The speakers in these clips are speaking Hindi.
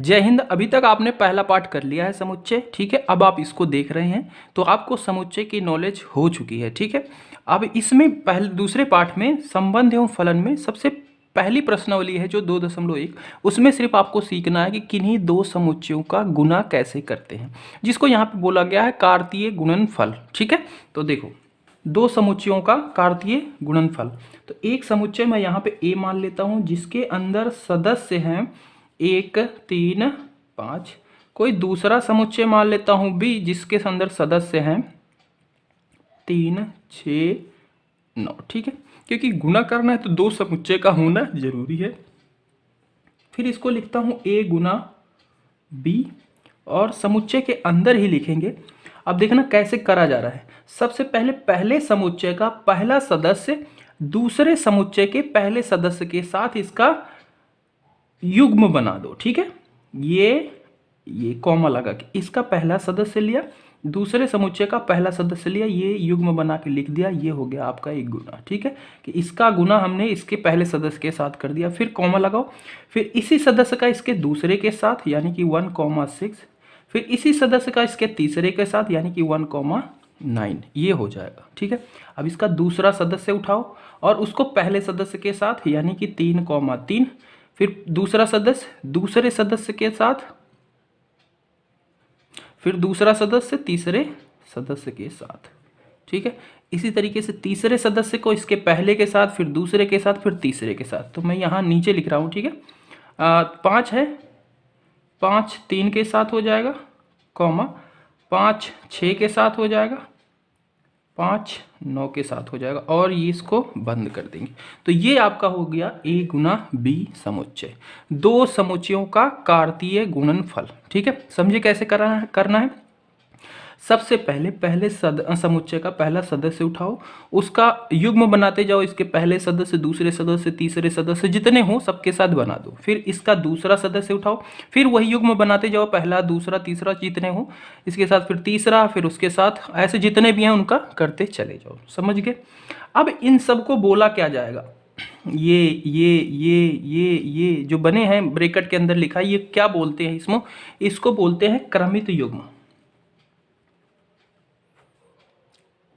जय हिंद। अभी तक आपने पहला पार्ट कर लिया है समुच्चय, ठीक है। अब आप इसको देख रहे हैं तो आपको समुच्चय की नॉलेज हो चुकी है, ठीक है। अब इसमें पहले दूसरे पार्ट में संबंध एवं फलन में सबसे पहली प्रश्नावली है जो 2.1, उसमें सिर्फ आपको सीखना है कि किन्हीं दो समुच्चयों का गुना कैसे करते हैं, जिसको यहाँ पे बोला गया है कार्तीय गुणनफल, ठीक है। तो देखो, दो समुच्चयों का कार्तीय गुणनफल। तो एक समुच्चय मैं यहाँ पे ए मान लेता हूँ जिसके अंदर सदस्य हैं 1, 3, 5। कोई दूसरा समुच्चय मान लेता हूँ बी जिसके अंदर सदस्य हैं 3, 6, 9, ठीक है। क्योंकि गुना करना है तो दो समुच्चय का होना जरूरी है। फिर इसको लिखता हूँ ए गुना बी और समुच्चय के अंदर ही लिखेंगे। अब देखना कैसे करा जा रहा है। सबसे पहले पहले समुच्चय का पहला सदस्य दूसरे समुच्चय के पहले सदस्य के साथ इसका युग्म बना दो, ठीक है। ये कॉमा लगा के इसका पहला सदस्य लिया, दूसरे समुच्चय का पहला सदस्य लिया, ये युग्म बना के लिख दिया, ये हो गया आपका एक गुना, ठीक है। कि इसका गुना हमने इसके पहले सदस्य के साथ कर दिया। फिर कॉमा लगाओ, फिर इसी सदस्य का इसके दूसरे के साथ यानी कि 1,6, फिर इसी सदस्य का इसके तीसरे के साथ यानी कि 1,9, ये हो जाएगा, ठीक है। अब इसका दूसरा सदस्य उठाओ और उसको पहले सदस्य के साथ यानी कि 3,3, फिर दूसरा सदस्य दूसरे सदस्य के साथ, फिर दूसरा सदस्य तीसरे सदस्य के साथ, ठीक है। इसी तरीके से तीसरे सदस्य को इसके पहले के साथ, फिर दूसरे के साथ, फिर तीसरे के साथ। तो मैं यहाँ नीचे लिख रहा हूँ, ठीक है। 5 है, 5 3 के साथ हो जाएगा, कॉमा 5 6 के साथ हो जाएगा, 5 9 के साथ हो जाएगा और ये इसको बंद कर देंगे। तो ये आपका हो गया ए गुना बी समुच्चय, दो समुच्चयों का कार्तीय गुणनफल, ठीक है। समझे कैसे करना है। सबसे पहले समुच्चय का पहला सदस्य उठाओ, उसका युग्म बनाते जाओ, इसके पहले सदस्य दूसरे सदस्य तीसरे सदस्य जितने हो सबके साथ बना दो। फिर इसका दूसरा सदस्य उठाओ, फिर वही युग्म बनाते जाओ, पहला दूसरा तीसरा जितने हो इसके साथ, फिर तीसरा, फिर उसके साथ, ऐसे जितने भी हैं उनका करते चले जाओ। समझ गए। अब इन सबको बोला क्या जाएगा, ये जो बने हैं ब्रैकेट के अंदर लिखा है, ये क्या बोलते हैं, इसको बोलते हैं क्रमित युग्म,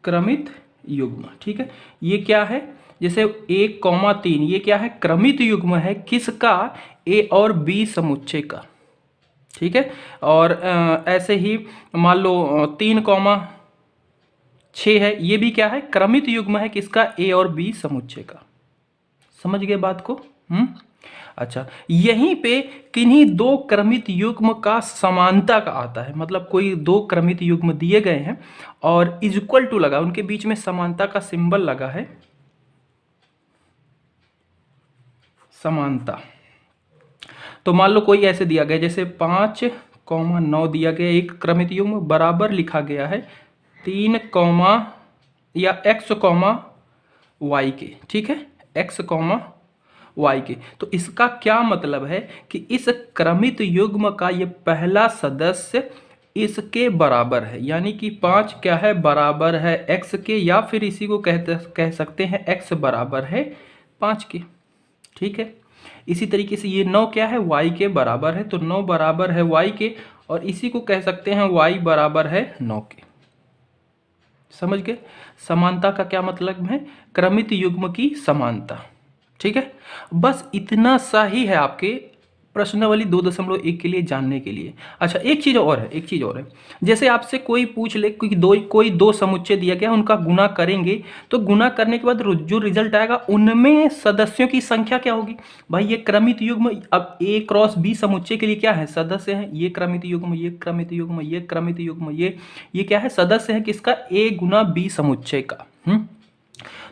क्रमित युग्म, ठीक है। ये क्या है, जैसे 1,3 ये क्या है, क्रमित युग्म है, किसका, ए और बी समुच्चय का, ठीक है। और ऐसे ही मान लो 3,6 है, ये भी क्या है, क्रमित युग्म है, किसका, ए और बी समुच्चय का। समझ गए बात को। अच्छा, यहीं पे किन्हीं दो क्रमित युग्म का समानता का आता है, मतलब कोई दो क्रमित युग्म दिए गए हैं और इक्वल टू लगा, उनके बीच में समानता का सिंबल लगा है, समानता। तो मान लो कोई ऐसे दिया गया, जैसे 5,9 दिया गया, एक क्रमित युग्म बराबर लिखा गया है 3, या x, y के, ठीक है, x, y के। तो इसका क्या मतलब है कि इस क्रमित युग्म का ये पहला सदस्य इसके बराबर है, यानी कि 5 क्या है, बराबर है x के, या फिर इसी को कह सकते हैं x बराबर है 5 के, ठीक है। इसी तरीके से ये 9 क्या है, y के बराबर है, तो 9 बराबर है y के, और इसी को कह सकते हैं y बराबर है 9 के। समझ गए। समानता का क्या मतलब है, क्रमित युग्म की समानता, ठीक है। बस इतना सा ही है आपके प्रश्नावली 2.1 के लिए जानने के लिए। अच्छा, एक चीज़ और है, जैसे आपसे कोई पूछ ले कि कोई दो समुच्चय दिया गया, उनका गुना करेंगे, तो गुना करने के बाद जो रिजल्ट आएगा उनमें सदस्यों की संख्या क्या होगी। भाई ये क्रमित युग्म, अब ए क्रॉस बी समुच्चय के लिए क्या है, सदस्य हैं, ये क्रमित युग्म, ये क्रमित युग्म, ये क्रमित युग्म, ये क्या है, सदस्य है किसका, ए गुना बी समुच्चय का।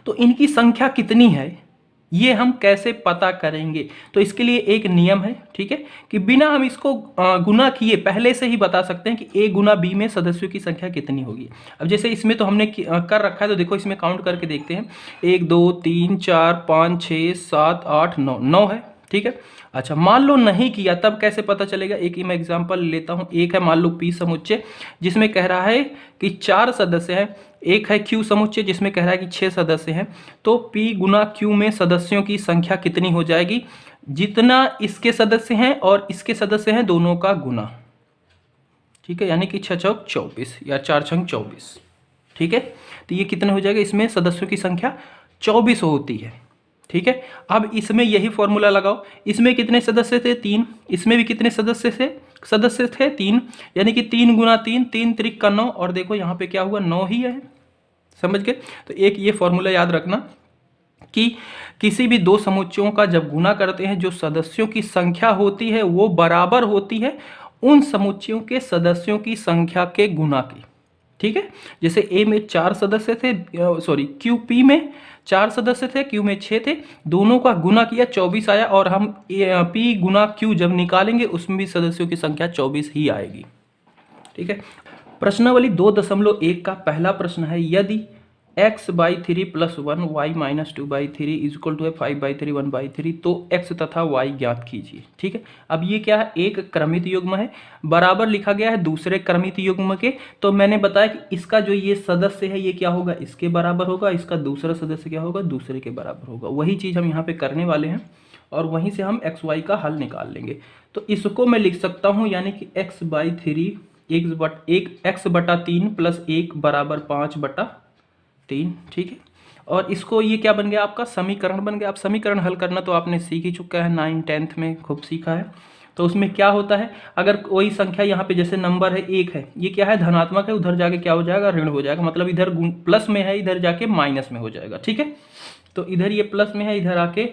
तो इनकी संख्या कितनी है ये हम कैसे पता करेंगे, तो इसके लिए एक नियम है, ठीक है, कि बिना हम इसको गुना किए पहले से ही बता सकते हैं कि ए गुना बी में सदस्यों की संख्या कितनी होगी। अब जैसे इसमें तो हमने कर रखा है, तो देखो इसमें काउंट करके देखते हैं, 1 2 3 4 5 6 7 8 9, 9 है, ठीक है। अच्छा, मान लो नहीं किया, तब कैसे पता चलेगा, एक ही मैं एग्जांपल लेता हूं। एक है मान लो पी समुच्चय जिसमें कह रहा है कि 4 सदस्य हैं, एक है क्यू समुच्चय जिसमें कह रहा है कि 6 सदस्य हैं। तो पी गुना क्यू में सदस्यों की संख्या कितनी हो जाएगी, जितना इसके सदस्य हैं और इसके सदस्य हैं दोनों का गुना, ठीक है, यानी कि 6 चौक 24 या 4 छंग 24, ठीक है। तो ये कितने हो जाएगा, इसमें सदस्यों की संख्या 24 होती है, ठीक है। अब इसमें यही फॉर्मूला लगाओ, इसमें कितने सदस्य थे 3, इसमें भी कितने सदस्य थे 3, यानी कि 3 गुना 3, 3 त्रिक का 9, और देखो यहाँ पे क्या हुआ 9 ही है, समझ गए। तो एक ये फॉर्मूला याद रखना कि किसी भी दो समुच्चयों का जब गुना करते हैं जो सदस्यों की संख्या होती है वो बराबर होती है उन समुच्चयों के सदस्यों की संख्या के गुना की, ठीक है। जैसे ए में 4 सदस्य थे, सॉरी क्यू पी में 4 सदस्य थे, क्यू में 6 थे, दोनों का गुना किया 24 आया, और हम पी गुना क्यू जब निकालेंगे उसमें भी सदस्यों की संख्या 24 ही आएगी, ठीक है। प्रश्नावली 2.1 का पहला प्रश्न है, यदि x/3 + 1 y - 2/3 = 5/3 1/3 तो x तथा y ज्ञात कीजिए, ठीक है। अब ये क्या है, एक क्रमित युग्म है, बराबर लिखा गया है दूसरे क्रमित युग्म के, तो मैंने बताया कि इसका जो ये सदस्य है ये क्या होगा, इसके बराबर होगा, इसका दूसरा सदस्य क्या होगा, दूसरे के बराबर होगा। वही चीज़ हम यहाँ पे करने वाले हैं और वहीं से हम एक्स वाई का हल निकाल लेंगे। तो इसको मैं लिख सकता हूँ, यानी कि x/3 x/3 + 1 = 5/3, ठीक है। और इसको ये क्या बन गया, आपका समीकरण बन गया। अब समीकरण हल करना तो आपने सीख ही चुका है, 9 10th में खूब सीखा है। तो उसमें क्या होता है, अगर कोई संख्या यहाँ पे जैसे नंबर है 1 है, ये क्या है धनात्मक है, उधर जाके क्या हो जाएगा, ऋण हो जाएगा, मतलब इधर प्लस में है, इधर जाके माइनस में हो जाएगा, ठीक है। तो इधर ये प्लस में है, इधर आके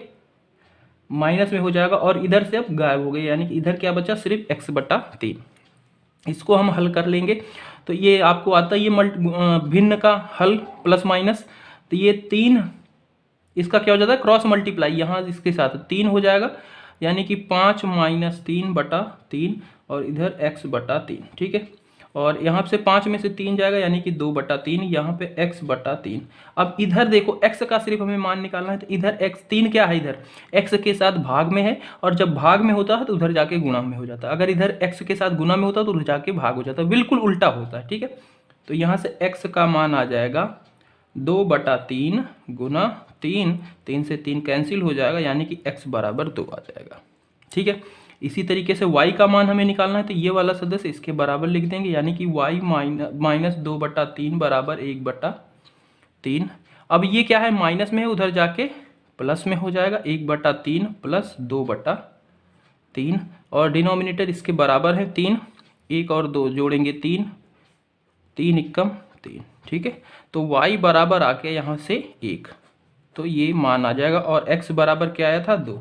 माइनस में हो जाएगा, और इधर से अब गायब हो गई, यानी कि इधर क्या बचा, सिर्फ x/3। इसको हम हल कर लेंगे। तो ये आपको आता है, ये भिन्न का हल प्लस माइनस, तो ये 3 इसका क्या हो जाता है, क्रॉस मल्टीप्लाई, यहाँ इसके साथ 3 हो जाएगा, यानी कि 5 - 3/3 और इधर x/3, ठीक है। और यहाँ से 5 में से 3 जाएगा, यानी कि 2/3, यहाँ पे x/3। अब इधर देखो x का सिर्फ हमें मान निकालना है, तो इधर x 3 क्या है, इधर x के साथ भाग में है, और जब भाग में होता है तो उधर जाके गुणा में हो जाता है, अगर इधर x के साथ गुणा में होता है तो उधर जाके भाग हो जाता है, बिल्कुल उल्टा होता है, ठीक है। तो यहाँ से x का मान आ जाएगा 2/3 गुना 3, 3 से 3 कैंसिल हो जाएगा, यानी कि x = 2 आ जाएगा, ठीक है। इसी तरीके से y का मान हमें निकालना है, तो ये वाला सदस्य इसके बराबर लिख देंगे, यानी कि y - 2/3 = 1/3। अब ये क्या है, माइनस में है, उधर जाके प्लस में हो जाएगा, 1/3 + 2/3, और डिनोमिनेटर इसके बराबर है 3, 1 और 2 जोड़ेंगे 3, 3 एकम 3, ठीक है। तो y बराबर आ गया यहाँ से 1, तो ये मान आ जाएगा, और x बराबर क्या आया था 2,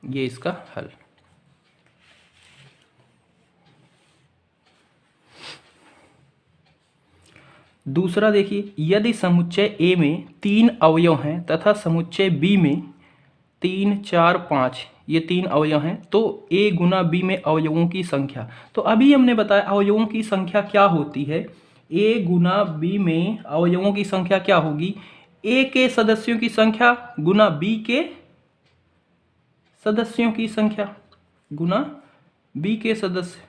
ये इसका हल। दूसरा देखिए, यदि समुच्चय A में 3 अवयव हैं तथा समुच्चय B में 3 4 5 ये 3 अवयव हैं, तो A गुना B में अवयवों की संख्या, तो अभी हमने बताया अवयवों की संख्या क्या होती है, A गुना B में अवयवों की संख्या क्या होगी, A के सदस्यों की संख्या गुना B के सदस्यों की संख्या गुना B के सदस्य,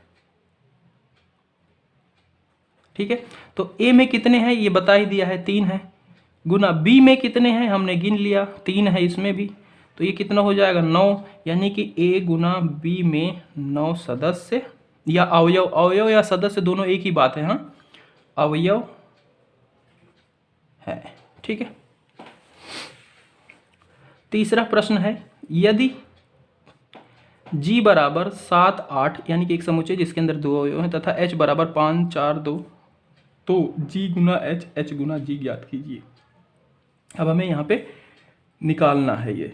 ठीक है। तो A में कितने हैं ये बता ही दिया है, 3 है, गुना B में कितने हैं हमने गिन लिया, 3 है इसमें भी, तो ये कितना हो जाएगा 9, यानी कि A गुना B में 9 सदस्य या अवयव, अवयव या सदस्य दोनों एक ही बात है, हाँ अवयव है, ठीक है। तीसरा प्रश्न है, यदि G = 7 8 यानी कि एक समुच्चय जिसके अंदर 2 अवयव हैं तथा H = 5 4 2, तो G गुना H H गुना G ज्ञात कीजिए। अब हमें यहाँ पे निकालना है ये,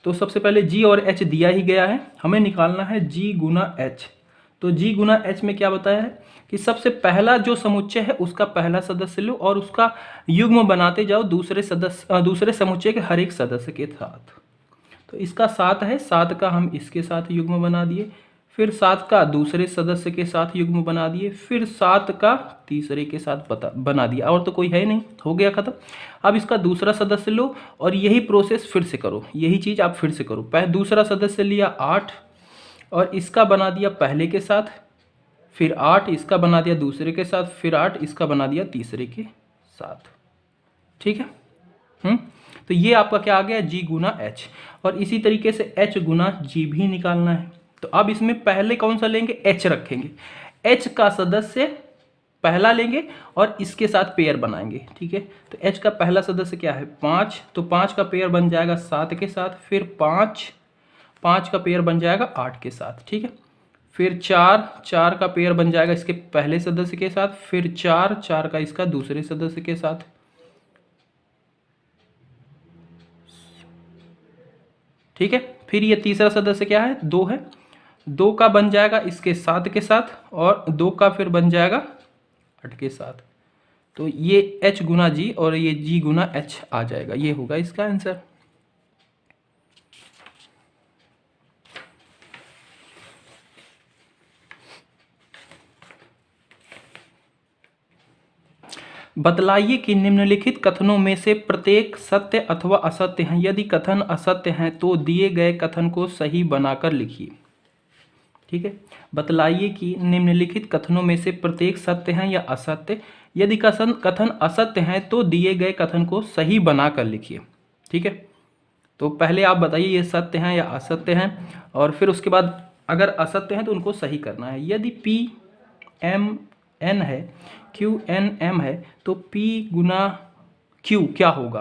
तो सबसे पहले G और H दिया ही गया है, हमें निकालना है G गुना H। तो G गुना H में क्या बताया है कि सबसे पहला जो समुच्चय है उसका पहला सदस्य लो और उसका युग्म बनाते जाओ दूसरे समुच्चय के हर एक सदस्य के साथ। तो इसका 7 है, 7 का हम इसके साथ युग्म बना दिए, फिर 7 का दूसरे सदस्य के साथ युग्म बना दिए, फिर 7 का तीसरे के साथ बना दिया, और तो कोई है नहीं, हो गया खत्म। अब इसका दूसरा सदस्य लो और यही प्रोसेस फिर से करो, यही चीज़ आप फिर से करो। पहले दूसरा सदस्य लिया 8 और इसका बना दिया पहले के साथ, फिर 8 इसका बना दिया दूसरे के साथ, फिर 8 इसका बना दिया तीसरे के साथ, ठीक है। तो ये आपका क्या आ गया, जी गुना एच। और इसी तरीके से एच गुना जी भी निकालना है। तो अब इसमें पहले कौन सा लेंगे, एच रखेंगे, एच का सदस्य पहला लेंगे और इसके साथ पेयर बनाएंगे, ठीक है। तो एच का पहला सदस्य क्या है, 5, तो 5 का पेयर बन जाएगा 7 के साथ, फिर 5 का पेयर बन जाएगा 8 के साथ, ठीक है। फिर 4 का पेयर बन जाएगा इसके पहले सदस्य के साथ, फिर 4 का इसका दूसरे सदस्य के साथ, ठीक है। फिर ये तीसरा सदस्य क्या है, 2 है, 2 का बन जाएगा इसके 7 के साथ, और 2 का फिर बन जाएगा 8 के साथ। तो ये h गुना जी और ये g गुना h आ जाएगा, ये होगा इसका आंसर। बतलाइए कि निम्नलिखित कथनों में से प्रत्येक सत्य अथवा असत्य हैं। यदि कथन असत्य हैं तो दिए गए कथन को सही बनाकर लिखिए, ठीक है। बतलाइए कि निम्नलिखित कथनों में से प्रत्येक सत्य हैं या असत्य। यदि कथन असत्य हैं तो दिए गए कथन को सही बनाकर लिखिए, ठीक है। तो पहले आप बताइए ये सत्य हैं या असत्य हैं, और फिर उसके बाद अगर असत्य हैं तो उनको सही करना है। यदि P M N है, Q N M है, तो P गुना Q क्या होगा,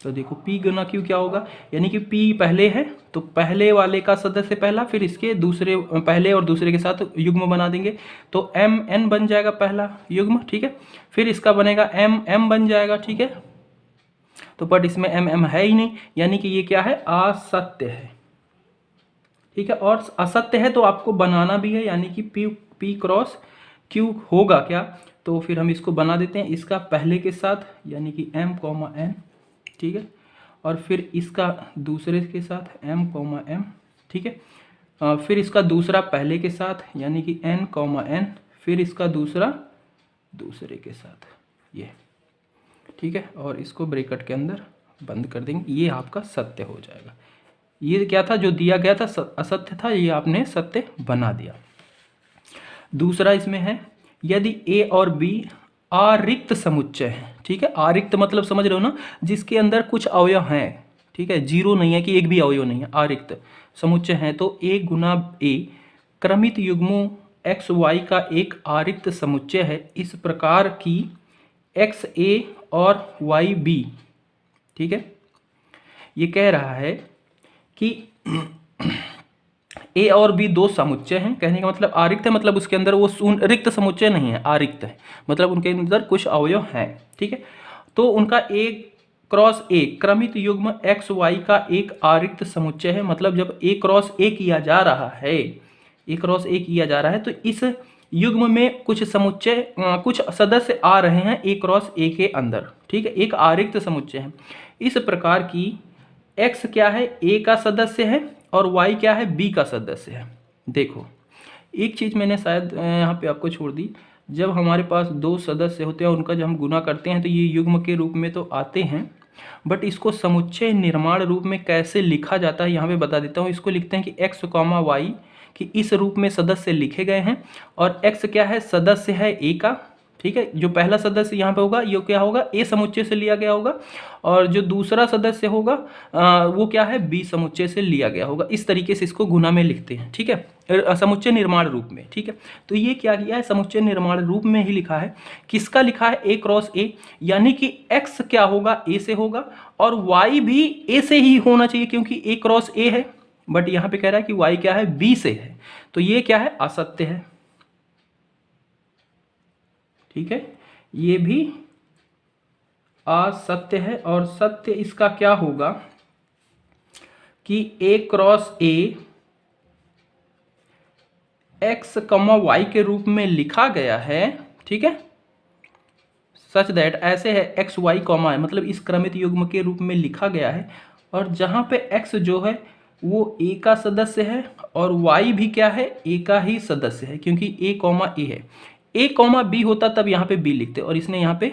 तो देखो P गुना Q क्या होगा, यानी कि P पहले है तो पहले वाले का सदस्य पहला, फिर इसके दूसरे, पहले और दूसरे के साथ युग्म बना देंगे, तो M N बन जाएगा पहला युग्म, ठीक है। फिर इसका बनेगा M M बन जाएगा, ठीक है। तो बट इसमें M M है ही नहीं, यानी कि ये क्या है, असत्य है, ठीक है। और असत्य है तो आपको बनाना भी है, यानी कि P क्रॉस Q होगा क्या, तो फिर हम इसको बना देते हैं इसका पहले के साथ, यानी कि M N, ठीक है। और फिर इसका दूसरे के साथ M M, ठीक है। फिर इसका दूसरा पहले के साथ, यानी कि N N, फिर इसका दूसरा दूसरे के साथ, ये, ठीक है। और इसको ब्रैकेट के अंदर बंद कर देंगे, ये आपका सत्य हो जाएगा। ये क्या था, जो दिया गया था असत्य था, ये आपने सत्य बना दिया। दूसरा इसमें है, यदि A और B आरिक्त समुच्चय है, ठीक है। आरिक्त मतलब समझ रहे हो ना, जिसके अंदर कुछ अवयव हैं, ठीक है, जीरो नहीं है कि एक भी अवयव नहीं है, आरिक्त समुच्चय है, तो A Guna A क्रमित युग्मों x y का एक आरिक्त समुच्चय है, इस प्रकार की x A और y B, ठीक है। ये कह रहा है कि A और B दो समुच्चय हैं, कहने का मतलब आरिक्त है, मतलब उसके अंदर वो रिक्त समुच्चय नहीं है, आरिक्त है, मतलब उनके अंदर कुछ अवयव हैं, ठीक है। तो उनका A क्रॉस A क्रमित युग्म x y का एक आरिक्त समुच्चय है, मतलब जब A क्रॉस A किया जा रहा है, A क्रॉस A किया जा रहा है, तो इस युग्म में कुछ समुच्चय, कुछ सदस्य आ रहे हैं A क्रॉस A के अंदर, ठीक है, एक आरिक्त समुच्चय है। इस प्रकार की x क्या है, A का सदस्य है, और y क्या है, B का सदस्य है। देखो एक चीज़ मैंने शायद यहाँ पे आपको छोड़ दी, जब हमारे पास दो सदस्य होते हैं उनका जब हम गुना करते हैं तो ये युग्म के रूप में तो आते हैं, बट इसको समुच्चय निर्माण रूप में कैसे लिखा जाता है यहाँ पे बता देता हूँ। इसको लिखते हैं कि x, y कि इस रूप में सदस्य लिखे गए हैं, और x क्या है, सदस्य है A का, ठीक है। जो पहला सदस्य यहाँ पे होगा ये क्या होगा, A समुच्चय से लिया गया होगा, और जो दूसरा सदस्य होगा वो क्या है, B समुच्चय से लिया गया होगा। इस तरीके से इसको गुना में लिखते हैं, ठीक है, समुच्चय निर्माण रूप में, ठीक है। तो ये क्या किया है, समुच्चय निर्माण रूप में ही लिखा है। किसका लिखा है, A क्रॉस A, यानी कि x क्या होगा, A से होगा, और y भी A से ही होना चाहिए क्योंकि A क्रॉस A है, बट यहाँ पे कह रहा है कि y क्या है, B से है, तो ये क्या है, असत्य है, ठीक है, ये भी असत्य है। और सत्य इसका क्या होगा कि A cross A x, y के रूप में लिखा गया है, ठीक है, सच दैट ऐसे है x y, मतलब इस क्रमित युग्म के रूप में लिखा गया है, और जहाँ पे x जो है वो A का सदस्य है, और y भी क्या है, A का ही सदस्य है, क्योंकि A A है। A B होता तब यहाँ पे B लिखते, और इसने यहाँ पे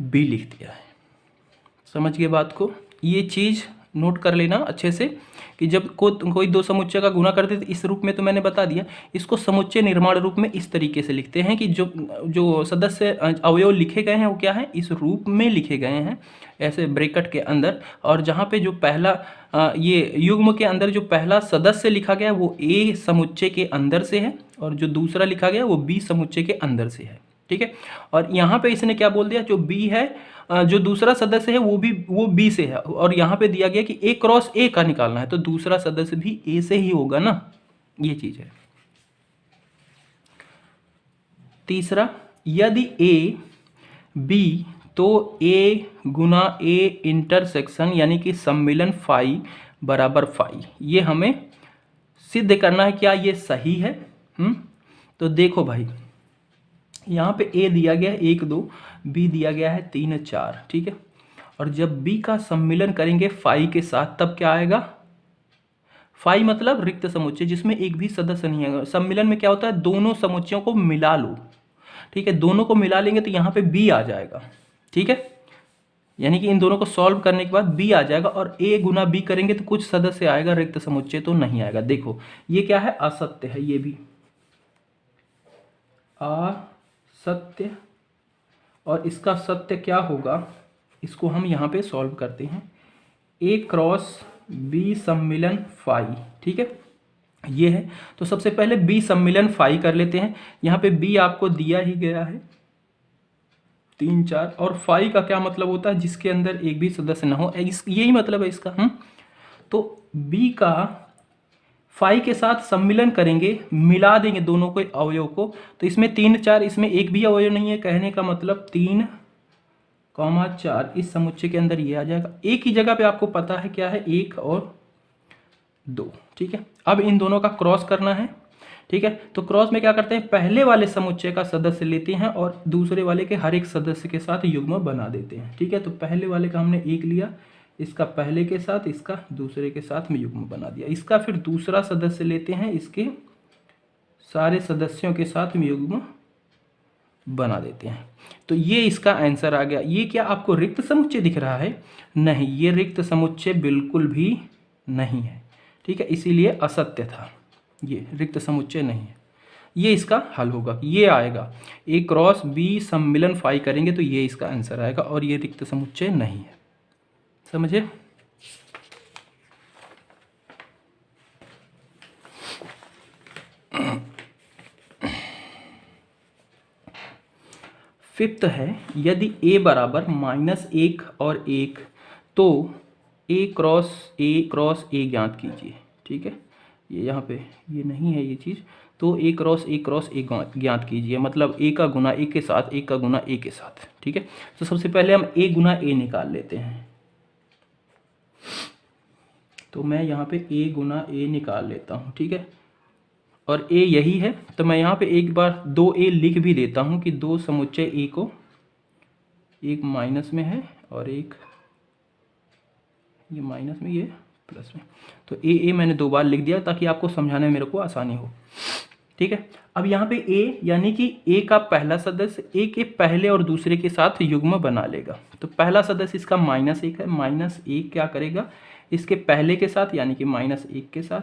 B लिख दिया है। समझ गए बात को, ये चीज़ नोट कर लेना अच्छे से कि जब कोई दो समुच्चय का गुणा करते तो इस रूप में, तो मैंने बता दिया। इसको समुच्चय निर्माण रूप में इस तरीके से लिखते हैं कि जो जो सदस्य अवयव लिखे गए हैं वो क्या है, इस रूप में लिखे गए हैं, ऐसे ब्रैकेट के अंदर। और जहाँ पे जो पहला ये युग्म के अंदर जो पहला सदस्य लिखा गया है वो ए समुच्चय के अंदर से है, और जो दूसरा लिखा गया वो बी समुच्चय के अंदर से है। ठीक है, और यहाँ पे इसने क्या बोल दिया, जो बी है, जो दूसरा सदस्य है वो बी से है, और यहाँ पे दिया गया कि ए क्रॉस ए का निकालना है, तो दूसरा सदस्य भी ए से ही होगा ना, ये चीज है। तीसरा, यदि ए बी तो ए गुना ए इंटरसेक्शन यानी कि सम्मिलन फाई बराबर फाई, ये हमें सिद्ध करना है। क्या ये सही है? तो देखो भाई, यहाँ पे ए दिया गया है 1 2, बी दिया गया है 3 4, ठीक है। और जब बी का सम्मिलन करेंगे फाई के साथ तब क्या आएगा, फाई मतलब रिक्त समुच्चय जिसमें एक भी सदस्य नहीं है। सम्मिलन में क्या होता है, दोनों समुच्चयों को मिला लो, ठीक है, दोनों को मिला लेंगे तो यहाँ पे बी आ जाएगा, ठीक है, यानी कि इन दोनों को सॉल्व करने के बाद बी आ जाएगा। और ए गुना बी करेंगे तो कुछ सदस्य आएगा, रिक्त समुच्चय तो नहीं आएगा। देखो ये क्या है, असत्य है, ये भी असत्य, और इसका सत्य क्या होगा, इसको हम यहाँ पे सॉल्व करते हैं। ए क्रॉस बी सम्मिलन फाई, ठीक है, ये है। तो सबसे पहले बी सम्मिलन फाई कर लेते हैं। यहाँ पे बी आपको दिया ही गया है 3 4, और फाई का क्या मतलब होता है, जिसके अंदर एक भी सदस्य ना हो, यही मतलब है इसका। तो बी का फाई के साथ सम्मिलन करेंगे, मिला देंगे दोनों को अवयव को, तो इसमें 3 4, इसमें एक भी अवयव नहीं है, कहने का मतलब 3 4 इस समुच्चय के अंदर ये आ जाएगा। एक ही जगह पे आपको पता है क्या है, 1 और 2, ठीक है। अब इन दोनों का क्रॉस करना है, ठीक है। तो क्रॉस में क्या करते हैं, पहले वाले समुच्चय का सदस्य लेते हैं और दूसरे वाले के हर एक सदस्य के साथ युग्म बना देते हैं, ठीक है। तो पहले वाले का हमने 1 लिया, इसका पहले के साथ, इसका दूसरे के साथ में युग्म बना दिया। इसका फिर दूसरा सदस्य लेते हैं, इसके सारे सदस्यों के साथ में युग्म बना देते हैं। तो ये इसका आंसर आ गया। ये क्या आपको रिक्त समुच्चय दिख रहा है? नहीं, ये रिक्त समुच्चय बिल्कुल भी नहीं है, ठीक है, इसीलिए असत्य था, ये रिक्त समुच्चय नहीं है। ये इसका हल होगा, ये आएगा ए क्रॉस बी सम्मिलन फाई करेंगे तो ये इसका आंसर आएगा, और ये रिक्त समुच्चय नहीं है। समझे? फिफ्थ है, यदि a बराबर -1 और 1 तो a क्रॉस a ज्ञात कीजिए, ठीक है। ये यहाँ पे ये नहीं है ये चीज़, तो a क्रॉस a ज्ञात कीजिए, मतलब a का गुना a के साथ, a का गुना a के साथ, ठीक है। तो सबसे पहले हम a गुना a निकाल लेते हैं। तो मैं यहाँ पे a गुना a निकाल लेता हूँ, ठीक है, और a यही है। तो मैं यहाँ पे एक बार 2a लिख भी देता हूँ कि दो समुच्चय a को, एक माइनस में है और एक ये माइनस में, ये प्लस में, तो a मैंने 2 बार लिख दिया ताकि आपको समझाने में मेरे को आसानी हो, ठीक है। अब यहाँ पे a यानी कि a का पहला सदस्य a के पहले और दूसरे के साथ युग्म बना लेगा। तो पहला सदस्य इसका -1 है, -1 क्या करेगा, इसके पहले के साथ यानी कि -1 के साथ,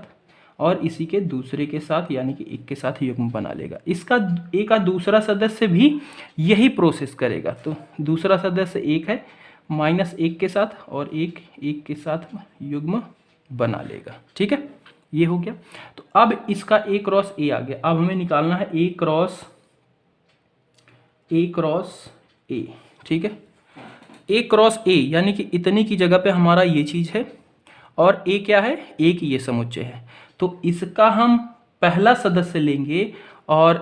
और इसी के दूसरे के साथ यानी कि 1 के साथ युग्म बना लेगा। इसका a का दूसरा सदस्य भी यही प्रोसेस करेगा। तो दूसरा सदस्य 1 है, -1 के साथ और 1 के साथ युग्म बना लेगा, ठीक है, ये हो गया। तो अब इसका a क्रॉस a आ गया। अब हमें निकालना है a क्रॉस a, ठीक है। a क्रॉस a यानी कि इतनी की जगह पे हमारा ये चीज़ है, और a क्या है, एक ये समुच्चय है। तो इसका हम पहला सदस्य लेंगे और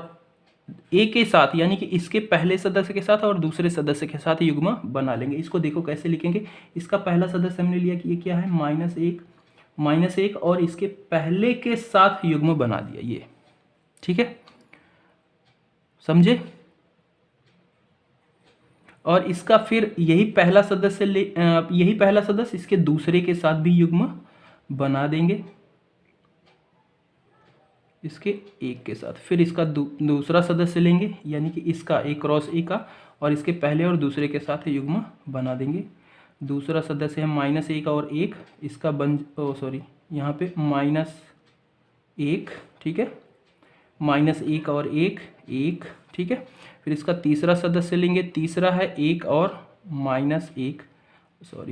a के साथ यानी कि इसके पहले सदस्य के साथ और दूसरे सदस्य के साथ युग्म बना लेंगे। इसको देखो कैसे लिखेंगे, इसका पहला सदस्य हमने लिया कि ये क्या है, -1 और इसके पहले के साथ युग्म बना दिया ये, ठीक है, समझे। और इसका फिर यही पहला सदस्य इसके दूसरे के साथ भी युग्म बना देंगे, इसके एक के साथ। फिर इसका दूसरा सदस्य लेंगे यानी कि इसका a क्रॉस a का, और इसके पहले और दूसरे के साथ युग्म बना देंगे। दूसरा सदस्य है -1 और 1, इसका यहाँ पे -1, ठीक है, -1 और 1, 1, ठीक है। फिर इसका तीसरा सदस्य लेंगे, तीसरा है 1 और -1,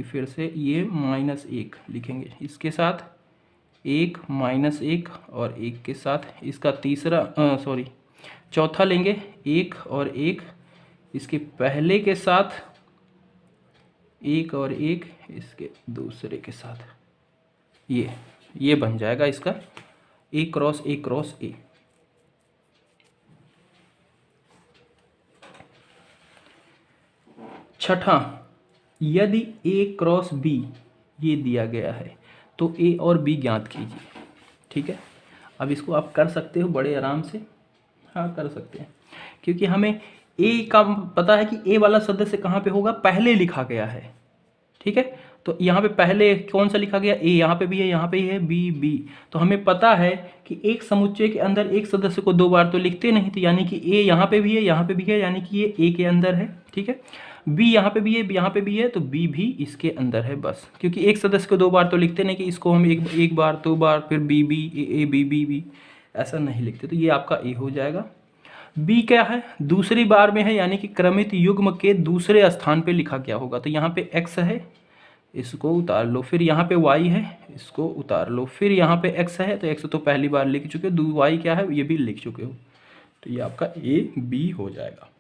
फिर से ये -1 लिखेंगे, इसके साथ 1 -1 और 1 के साथ इसका चौथा लेंगे 1 और 1, इसके पहले के साथ 1 और 1, इसके दूसरे के साथ ये बन जाएगा इसका A cross A cross A। छठा, यदि A क्रॉस B ये दिया गया है तो A और B ज्ञात कीजिए, ठीक है। अब इसको आप कर सकते हो बड़े आराम से, हाँ कर सकते हैं, क्योंकि हमें A का पता है कि A वाला सदस्य कहाँ पे होगा, पहले लिखा गया है, ठीक है। तो यहाँ पे पहले कौन सा लिखा गया, A यहाँ पे भी है, यहाँ पे ही है B। तो हमें पता है कि एक समुच्चय के अंदर एक सदस्य को 2 बार तो लिखते नहीं, तो यानी कि A यहाँ पे भी है, यहाँ पे भी है, यानी कि ये A के अंदर है, ठीक है। B यहाँ पे भी है, यहाँ पे भी है, तो B भी इसके अंदर है, बस। क्योंकि एक सदस्य को 2 बार तो लिखते नहीं कि इसको हम एक बार 2 बार फिर B A B ऐसा नहीं लिखते, तो ये आपका A हो जाएगा। B क्या है, दूसरी बार में है, यानी कि क्रमित युग्म के दूसरे स्थान पे लिखा गया होगा। तो यहाँ पे X है, इसको उतार लो, फिर यहाँ पे Y है, इसको उतार लो, फिर यहाँ पे X है, तो X तो पहली बार लिख चुके हो, Y क्या है ये भी लिख चुके हो, तो ये आपका A B हो जाएगा।